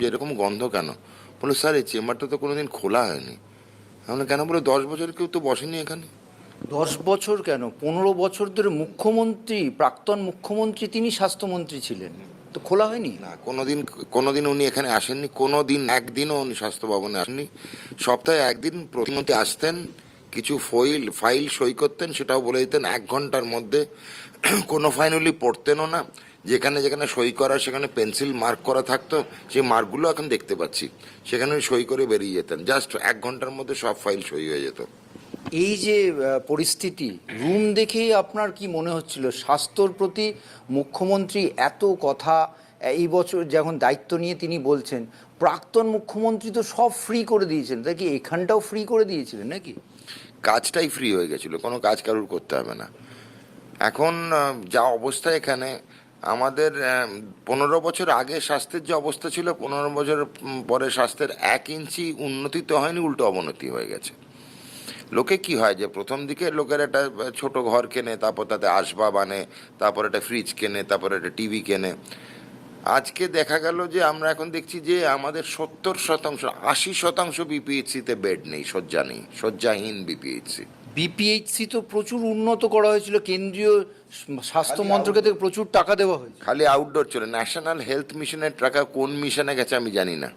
যে এরকম গন্ধ কেন? বলে স্যার এই চেম্বারটা তো কোনোদিন খোলা হয়নি। আমরা কেন? বলে 10 বছর কেউ তো বসেনি এখানে। 10 বছর কেন, 15 বছর ধরে মুখ্যমন্ত্রী, প্রাক্তন মুখ্যমন্ত্রী তিনি স্বাস্থ্যমন্ত্রী ছিলেন, তো খোলা হয়নি? না, কোনোদিন কোনোদিন উনি এখানে আসেননি, কোনোদিন একদিনও উনি স্বাস্থ্য ভবনে আসেননি। সপ্তাহে একদিন প্রতিমন্ত্রী আসতেন, কিছু ফাইল সই করতেন, সেটাও বলে দিতেন 1 ঘন্টার মধ্যে। কোনো ফাইল উনি পড়তেনও না। যেখানে যেখানে সই করা সেখানে পেন্সিল মার্ক করা থাকতো, সেই মার্কগুলো এখন দেখতে পাচ্ছি। সেখানে উনি সই করে বেরিয়ে যেতেন, জাস্ট 1 ঘন্টার মধ্যে সব ফাইল সই হয়ে যেত। এই যে পরিস্থিতি, রুম দেখেই আপনার কি মনে হচ্ছিল স্বাস্থ্যর প্রতি মুখ্যমন্ত্রী এত কথা এই বছর যখন দায়িত্ব নিয়ে তিনি বলছেন, প্রাক্তন মুখ্যমন্ত্রী তো সব ফ্রি করে দিয়েছিলেন, তাই কি এখানটাও ফ্রি করে দিয়েছিলেন নাকি? কাজটাই ফ্রি হয়ে গেছিল, কোনো কাজ কারুর করতে হবে না। এখন যা অবস্থা এখানে, আমাদের 15 বছর আগে স্বাস্থ্যের যে অবস্থা ছিল, 15 বছর পরে স্বাস্থ্যের 1 ইঞ্চি উন্নতি তো হয়নি, উল্টো অবনতি হয়ে গেছে। লোকে কি হয় যে প্রথম দিকে লোকের একটা ছোট ঘর কেনে, তারপর তাতে আসবাব আনে, তারপর একটা ফ্রিজ কেনে, তারপর একটা টিভি কেনে। আজকে দেখা গেল যে আমরা এখন দেখছি যে আমাদের 70%, 80% বিপিএইচসিতে বেড নেই, শয্যা নেই, শয্যাহীন বিপিএইচসি। বিপিএইচসি তো প্রচুর উন্নত করা হয়েছিল, কেন্দ্রীয় স্বাস্থ্য মন্ত্রকের থেকে প্রচুর টাকা দেওয়া হয়েছে। খালি আউটডোর চলে। ন্যাশনাল হেলথ মিশনের টাকা কোন মিশনে গেছে আমি জানি না,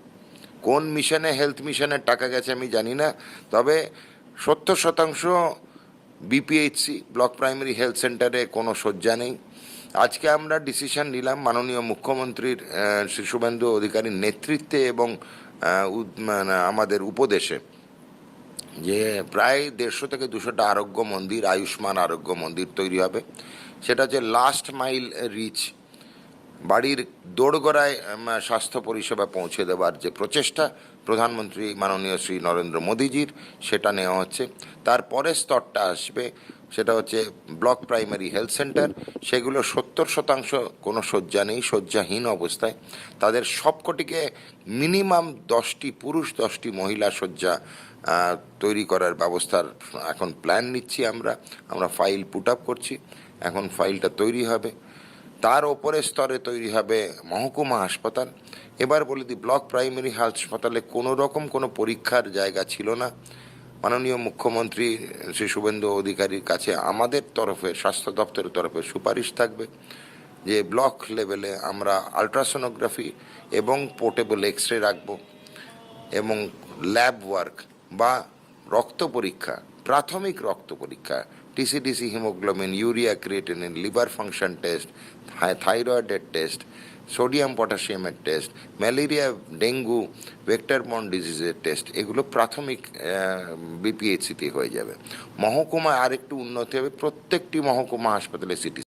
কোন মিশনে হেলথ মিশনের টাকা গেছে আমি জানি না। তবে 70% বিপিএইচসি, ব্লক প্রাইমারি হেলথ সেন্টারে কোনো শয্যা নেই। আজকে আমরা ডিসিশন নিলাম মাননীয় মুখ্যমন্ত্রীর শ্রী শুভেন্দু অধিকারীর নেতৃত্বে এবং মানে আমাদের উপদেশে, যে প্রায় 150 থেকে 200টা আরোগ্য মন্দির, আয়ুষ্মান আরোগ্য মন্দির তৈরি হবে। সেটা হচ্ছে লাস্ট মাইল রিচ, বাড়ির দোরগোড়ায় স্বাস্থ্য পরিষেবা পৌঁছে দেওয়ার যে প্রচেষ্টা প্রধানমন্ত্রী মাননীয় শ্রী নরেন্দ্র মোদীজির, সেটা নেওয়া হচ্ছে। তারপরে স্তরটা আসবে, সেটা হচ্ছে ব্লক প্রাইমারি হেলথ সেন্টার। সেগুলো 70% কোনো শয্যা নেই, শয্যাহীন অবস্থায়। তাদের সবকটিকে মিনিমাম 10টি পুরুষ 10টি মহিলা শয্যা তৈরি করার ব্যবস্থার এখন প্ল্যান নিচ্ছি। আমরা ফাইল পুট আপ করছি, এখন ফাইলটা তৈরি হবে। তার ওপরের স্তরে তৈরি হবে মহকুমা হাসপাতাল। এবার বলে দিই, ব্লক প্রাইমারি হাসপাতালে কোনো রকম কোনো পরীক্ষার জায়গা ছিল না। মাননীয় মুখ্যমন্ত্রী শ্রী শুভেন্দু অধিকারীর কাছে আমাদের তরফে, স্বাস্থ্য দপ্তরের তরফে সুপারিশ থাকবে যে ব্লক লেভেলে আমরা আলট্রাসোনোগ্রাফি এবং পোর্টেবল এক্স রে রাখবো, এবং ল্যাব ওয়ার্ক বা রক্ত পরীক্ষা, প্রাথমিক রক্ত পরীক্ষা, TC DC, haemoglobin, urea creatinine, liver function test, থাইরয়েডের টেস্ট, সোডিয়াম পটাশিয়ামের test, malaria, dengue, vector borne ডিজিজের টেস্ট, এগুলো প্রাথমিক বিপিএইচসিতে হয়ে যাবে। মহকুমায় আরেকটু উন্নতি হবে, প্রত্যেকটি মহকুমা হাসপাতালে সিটি